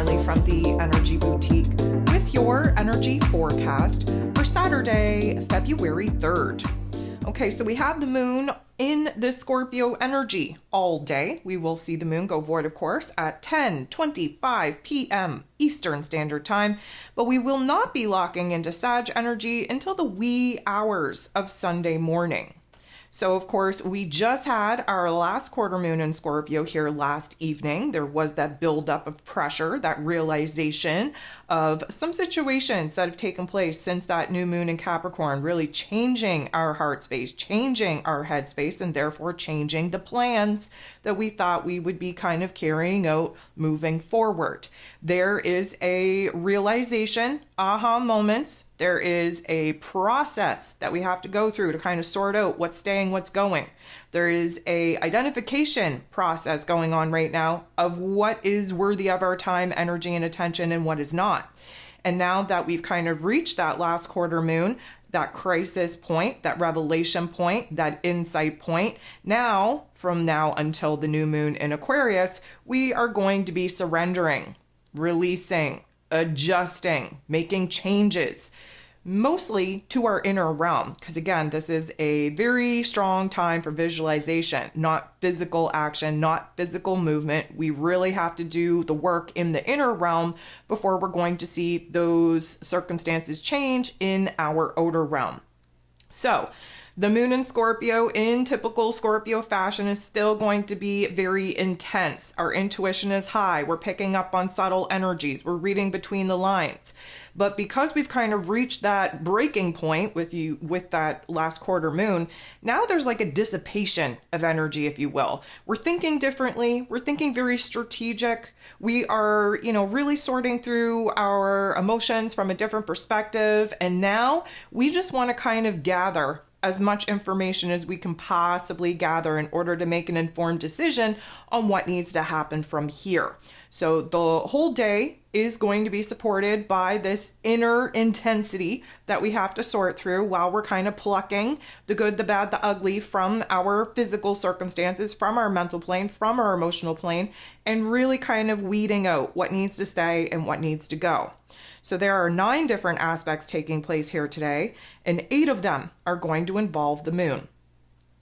Riley from the Energy Boutique with your energy forecast for Saturday, February 3rd. Okay, so we have the moon in the Scorpio energy all day. We will see the moon go void, of course, at 10:25 p.m. Eastern Standard Time, but we will not be locking into Sag energy until the wee hours of Sunday morning. So, of course, we just had our last quarter moon in Scorpio here last evening. There was that buildup of pressure, that realization of some situations that have taken place since that new moon in Capricorn, really changing our heart space, changing our head space, and therefore changing the plans that we thought we would be kind of carrying out moving forward. There is a realization, aha moments. There is a process that we have to go through to kind of sort out what's staying, what's going. There is a identification process going on right now of what is worthy of our time, energy, and attention and what is not. And now that we've kind of reached that last quarter moon, that crisis point, that revelation point, that insight point, now, from now until the new moon in Aquarius, we are going to be surrendering, releasing, adjusting, making changes, mostly to our inner realm. Because again, this is a very strong time for visualization, not physical action, not physical movement. We really have to do the work in the inner realm before we're going to see those circumstances change in our outer realm. So, the moon in Scorpio, in typical Scorpio fashion, is still going to be very intense. Our intuition is high. We're picking up on subtle energies. We're reading between the lines. But because we've kind of reached that breaking point with that last quarter moon, now there's like a dissipation of energy, if you will. We're thinking differently. We're thinking very strategic. We are, really sorting through our emotions from a different perspective. And now we just want to kind of gather as much information as we can possibly gather in order to make an informed decision on what needs to happen from here. So the whole day is going to be supported by this inner intensity that we have to sort through while we're kind of plucking the good, the bad, the ugly from our physical circumstances, from our mental plane, from our emotional plane, and really kind of weeding out what needs to stay and what needs to go. So there are 9 different aspects taking place here today, and 8 of them are going to involve the moon.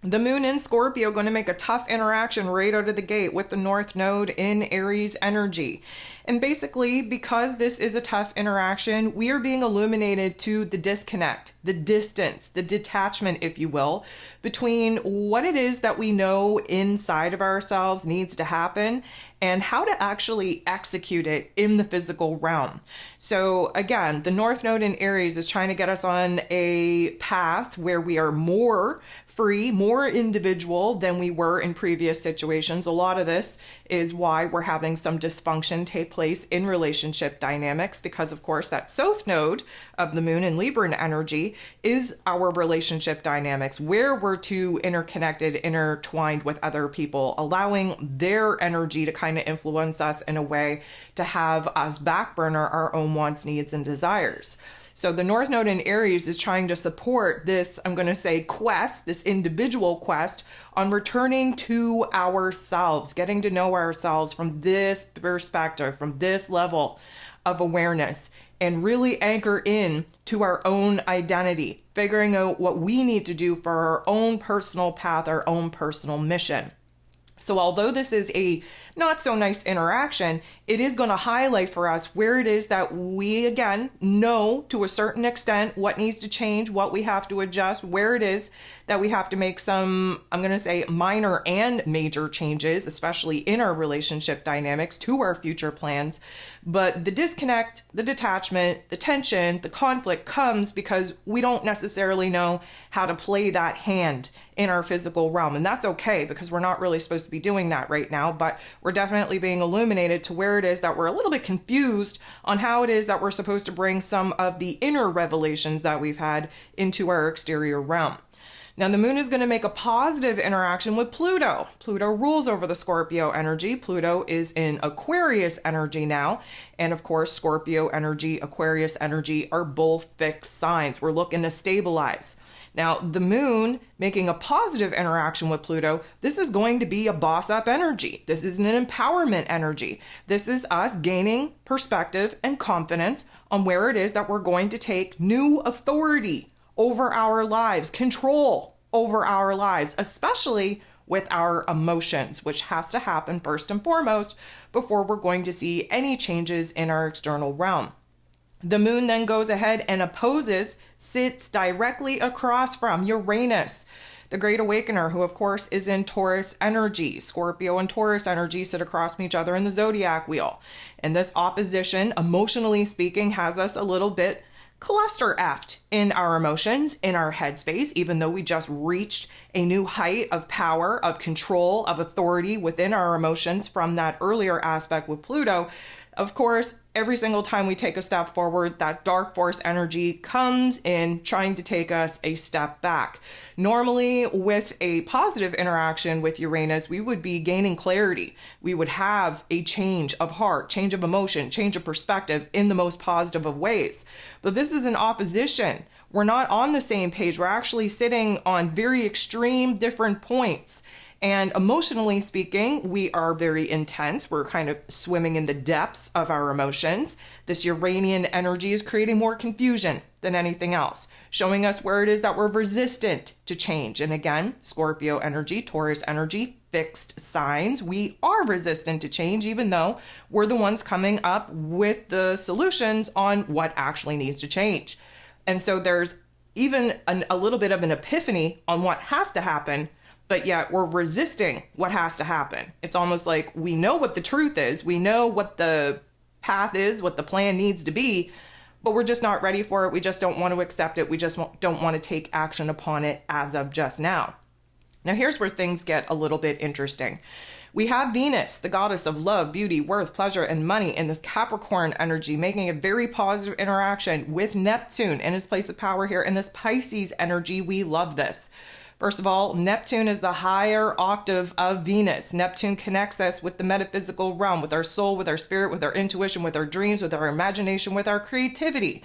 The moon in Scorpio going to make a tough interaction right out of the gate with the North Node in Aries energy. And basically, because this is a tough interaction, we are being illuminated to the disconnect, the distance, the detachment, if you will, between what it is that we know inside of ourselves needs to happen and how to actually execute it in the physical realm. So again, the North Node in Aries is trying to get us on a path where we are more free, more individual than we were in previous situations. A lot of this is why we're having some dysfunction take place in relationship dynamics, because of course that South Node of the moon in Libra energy is our relationship dynamics, where we're too interconnected, intertwined with other people, allowing their energy to kind of influence us in a way to have us backburner our own wants, needs, and desires. So the North Node in Aries is trying to support this, I'm going to say, quest, this individual quest on returning to ourselves, getting to know ourselves from this perspective, from this level of awareness, and really anchor in to our own identity, figuring out what we need to do for our own personal path, our own personal mission. So although this is a not so nice interaction, it is going to highlight for us where it is that we, again, know to a certain extent what needs to change, what we have to adjust, where it is that we have to make some, I'm going to say, minor and major changes, especially in our relationship dynamics to our future plans. But the disconnect, the detachment, the tension, the conflict comes because we don't necessarily know how to play that hand in our physical realm. And that's okay, because we're not really supposed to be doing that right now, but we're definitely being illuminated to where it is that we're a little bit confused on how it is that we're supposed to bring some of the inner revelations that we've had into our exterior realm. Now, the moon is going to make a positive interaction with Pluto. Pluto rules over the Scorpio energy. Pluto is in Aquarius energy now. And of course, Scorpio energy, Aquarius energy are both fixed signs. We're looking to stabilize. Now, the moon making a positive interaction with Pluto, this is going to be a boss up energy. This is an empowerment energy. This is us gaining perspective and confidence on where it is that we're going to take new authority over our lives, control over our lives, especially with our emotions, which has to happen first and foremost before we're going to see any changes in our external realm. The moon then goes ahead and sits directly across from Uranus, the Great Awakener, who of course is in Taurus energy. Scorpio and Taurus energy sit across from each other in the zodiac wheel. And this opposition, emotionally speaking, has us a little bit cluster-effed in our emotions, in our headspace, even though we just reached a new height of power, of control, of authority within our emotions from that earlier aspect with Pluto. Of course, every single time we take a step forward, that dark force energy comes in trying to take us a step back. Normally, with a positive interaction with Uranus, we would be gaining clarity. We would have a change of heart, change of emotion, change of perspective in the most positive of ways. But this is an opposition. We're not on the same page. We're actually sitting on very extreme different points. And emotionally speaking, we are very intense. We're kind of swimming in the depths of our emotions. This Uranian energy is creating more confusion than anything else, showing us where it is that we're resistant to change. And again, Scorpio energy, Taurus energy, fixed signs. We are resistant to change, even though we're the ones coming up with the solutions on what actually needs to change. And so there's even a little bit of an epiphany on what has to happen, but yet we're resisting what has to happen. It's almost like we know what the truth is. We know what the path is, what the plan needs to be, but we're just not ready for it. We just don't want to accept it. We just don't want to take action upon it as of just now. Now, here's where things get a little bit interesting. We have Venus, the goddess of love, beauty, worth, pleasure, and money, in this Capricorn energy, making a very positive interaction with Neptune in his place of power here in this Pisces energy. We love this. First of all, Neptune is the higher octave of Venus. Neptune connects us with the metaphysical realm, with our soul, with our spirit, with our intuition, with our dreams, with our imagination, with our creativity.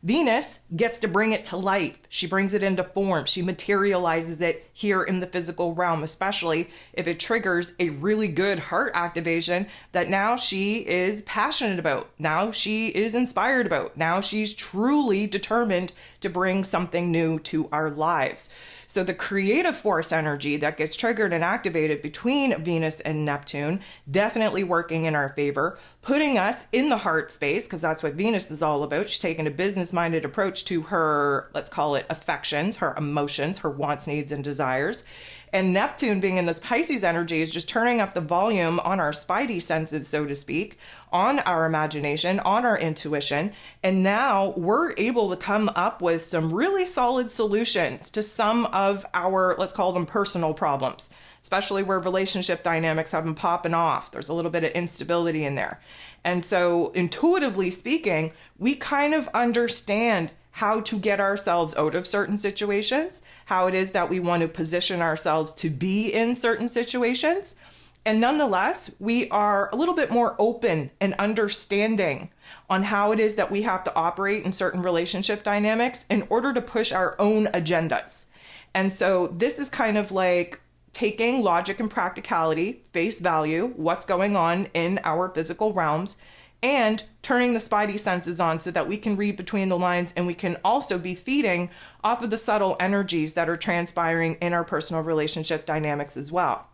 Venus gets to bring it to life. She brings it into form. She materializes it here in the physical realm, especially if it triggers a really good heart activation that now she is passionate about. Now she is inspired about. Now she's truly determined to bring something new to our lives. So the creative force energy that gets triggered and activated between Venus and Neptune, definitely working in our favor, putting us in the heart space, because that's what Venus is all about. She's taking a business-minded approach to her, let's call it affections, her emotions, her wants, needs, and desires. And Neptune, being in this Pisces energy, is just turning up the volume on our spidey senses, so to speak, on our imagination, on our intuition. And now we're able to come up with some really solid solutions to some of our, let's call them personal problems, especially where relationship dynamics have been popping off. There's a little bit of instability in there. And so intuitively speaking, we kind of understand how to get ourselves out of certain situations, how it is that we want to position ourselves to be in certain situations. And nonetheless, we are a little bit more open and understanding on how it is that we have to operate in certain relationship dynamics in order to push our own agendas. And so this is kind of like taking logic and practicality, face value, what's going on in our physical realms, and turning the spidey senses on so that we can read between the lines, and we can also be feeding off of the subtle energies that are transpiring in our personal relationship dynamics as well.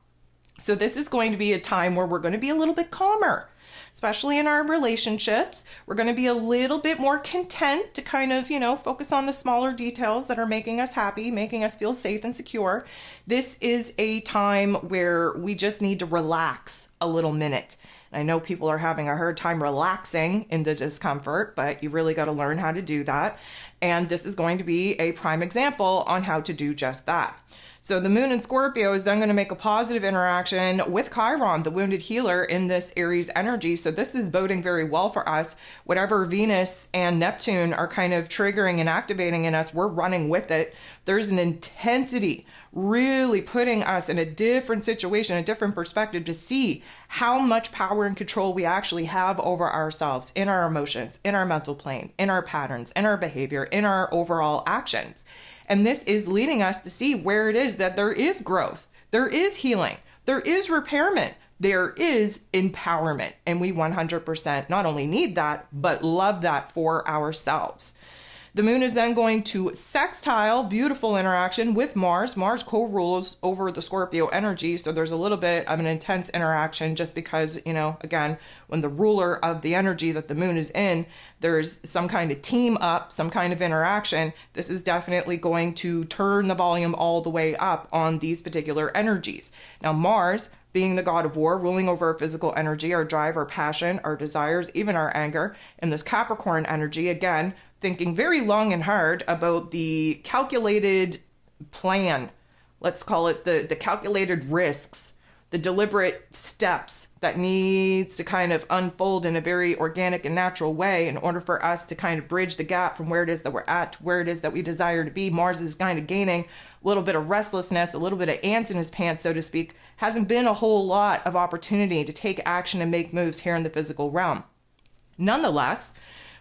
So this is going to be a time where we're going to be a little bit calmer, especially in our relationships. We're going to be a little bit more content to kind of, focus on the smaller details that are making us happy, making us feel safe and secure. This is a time where we just need to relax a little minute. I know people are having a hard time relaxing in the discomfort, but you really got to learn how to do that. And this is going to be a prime example on how to do just that. So the moon in Scorpio is then going to make a positive interaction with Chiron, the wounded healer, in this Aries energy. So this is boding very well for us. Whatever Venus and Neptune are kind of triggering and activating in us, we're running with it. There's an intensity really putting us in a different situation, a different perspective to see how much power and control we actually have over ourselves, in our emotions, in our mental plane, in our patterns, in our behavior, in our overall actions. And this is leading us to see where it is that there is growth, there is healing, there is repairment, there is empowerment. And we 100% not only need that, but love that for ourselves. The moon is then going to sextile, beautiful interaction with Mars. Mars co-rules over the Scorpio energy, so there's a little bit of an intense interaction just because, again, when the ruler of the energy that the moon is in, there's some kind of team up, some kind of interaction. This is definitely going to turn the volume all the way up on these particular energies. Now, Mars, being the god of war, ruling over our physical energy, our drive, our passion, our desires, even our anger, and this Capricorn energy, again, thinking very long and hard about the calculated plan, let's call it the calculated risks, the deliberate steps that needs to kind of unfold in a very organic and natural way in order for us to kind of bridge the gap from where it is that we're at to where it is that we desire to be. Mars is kind of gaining a little bit of restlessness, a little bit of ants in his pants, so to speak. Hasn't been a whole lot of opportunity to take action and make moves here in the physical realm. Nonetheless,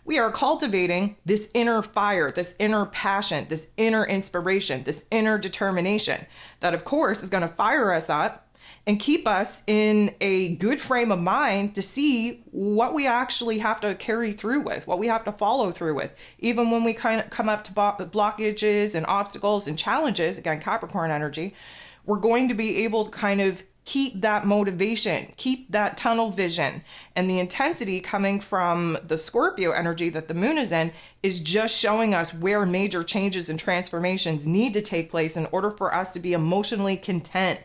we are cultivating this inner fire, this inner passion, this inner inspiration, this inner determination that, of course, is going to fire us up and keep us in a good frame of mind to see what we actually have to carry through with, what we have to follow through with. Even when we kind of come up to blockages and obstacles and challenges, again, Capricorn energy, we're going to be able to kind of keep that motivation, keep that tunnel vision. And the intensity coming from the Scorpio energy that the moon is in is just showing us where major changes and transformations need to take place in order for us to be emotionally content,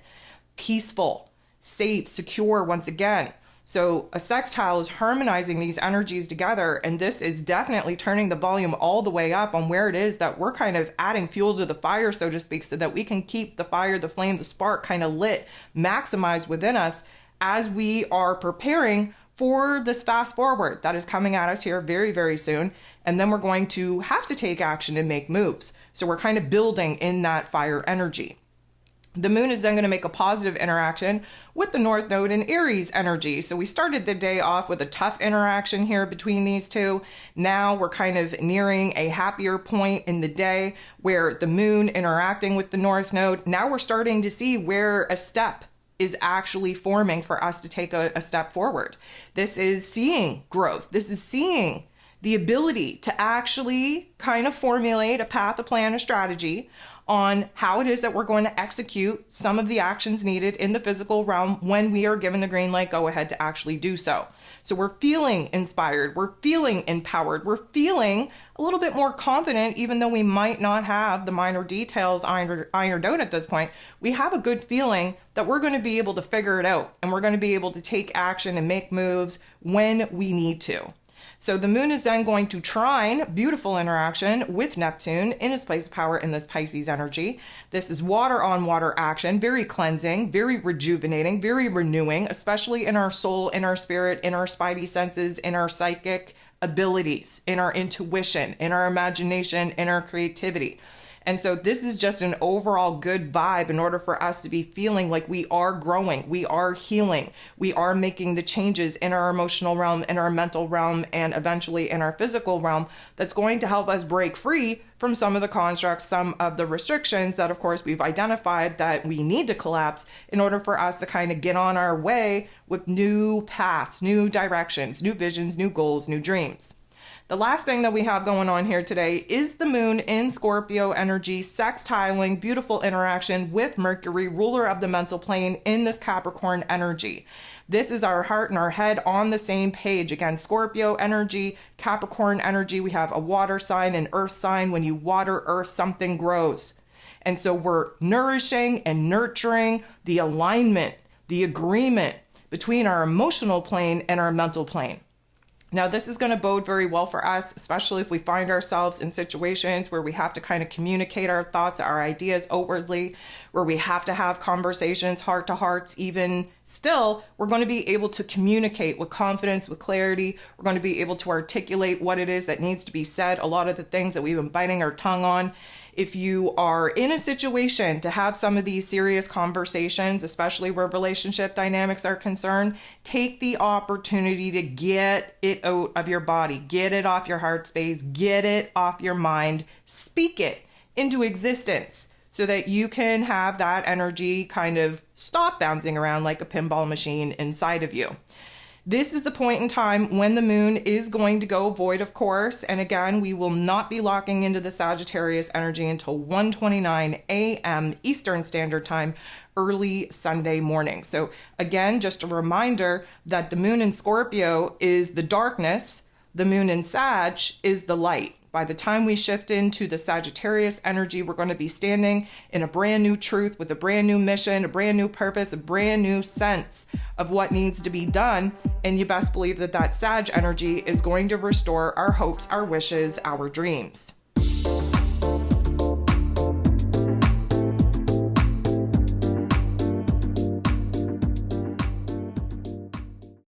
peaceful, safe, secure once again. So a sextile is harmonizing these energies together, and this is definitely turning the volume all the way up on where it is that we're kind of adding fuel to the fire, so to speak, so that we can keep the fire, the flame, the spark kind of lit, maximized within us as we are preparing for this fast forward that is coming at us here very, very soon. And then we're going to have to take action and make moves. So we're kind of building in that fire energy. The moon is then going to make a positive interaction with the North Node in Aries energy. So we started the day off with a tough interaction here between these two. Now we're kind of nearing a happier point in the day where the moon interacting with the North Node. Now we're starting to see where a step is actually forming for us to take a step forward. This is seeing growth. This is seeing the ability to actually kind of formulate a path, a plan, a strategy on how it is that we're going to execute some of the actions needed in the physical realm when we are given the green light go ahead to actually do so. So we're feeling inspired, we're feeling empowered, we're feeling a little bit more confident, even though we might not have the minor details ironed out at this point. We have a good feeling that we're going to be able to figure it out, and we're going to be able to take action and make moves when we need to. So the moon is then going to trine, beautiful interaction with Neptune in its place of power in this Pisces energy. This is water on water action, very cleansing, very rejuvenating, very renewing, especially in our soul, in our spirit, in our spidey senses, in our psychic abilities, in our intuition, in our imagination, in our creativity. And so this is just an overall good vibe in order for us to be feeling like we are growing, we are healing, we are making the changes in our emotional realm, in our mental realm, and eventually in our physical realm that's going to help us break free from some of the constructs, some of the restrictions that, of course, we've identified that we need to collapse in order for us to kind of get on our way with new paths, new directions, new visions, new goals, new dreams. The last thing that we have going on here today is the moon in Scorpio energy, sextiling, beautiful interaction with Mercury, ruler of the mental plane, in this Capricorn energy. This is our heart and our head on the same page. Again, Scorpio energy, Capricorn energy, we have a water sign and earth sign. When you water earth, something grows. And so we're nourishing and nurturing the alignment, the agreement between our emotional plane and our mental plane. Now, this is going to bode very well for us, especially if we find ourselves in situations where we have to kind of communicate our thoughts, our ideas outwardly, where we have to have conversations, heart to hearts. Even still, we're going to be able to communicate with confidence, with clarity. We're going to be able to articulate what it is that needs to be said, a lot of the things that we've been biting our tongue on. If you are in a situation to have some of these serious conversations, especially where relationship dynamics are concerned, take the opportunity to get it out of your body, get it off your heart space, get it off your mind, speak it into existence so that you can have that energy kind of stop bouncing around like a pinball machine inside of you. This is the point in time when the moon is going to go void, of course. And again, we will not be locking into the Sagittarius energy until 1:29 a.m. Eastern Standard Time, early Sunday morning. So again, just a reminder that the moon in Scorpio is the darkness, the moon in Sag is the light. By the time we shift into the Sagittarius energy, we're going to be standing in a brand new truth with a brand new mission, a brand new purpose, a brand new sense of what needs to be done. And you best believe that that Sag energy is going to restore our hopes, our wishes, our dreams.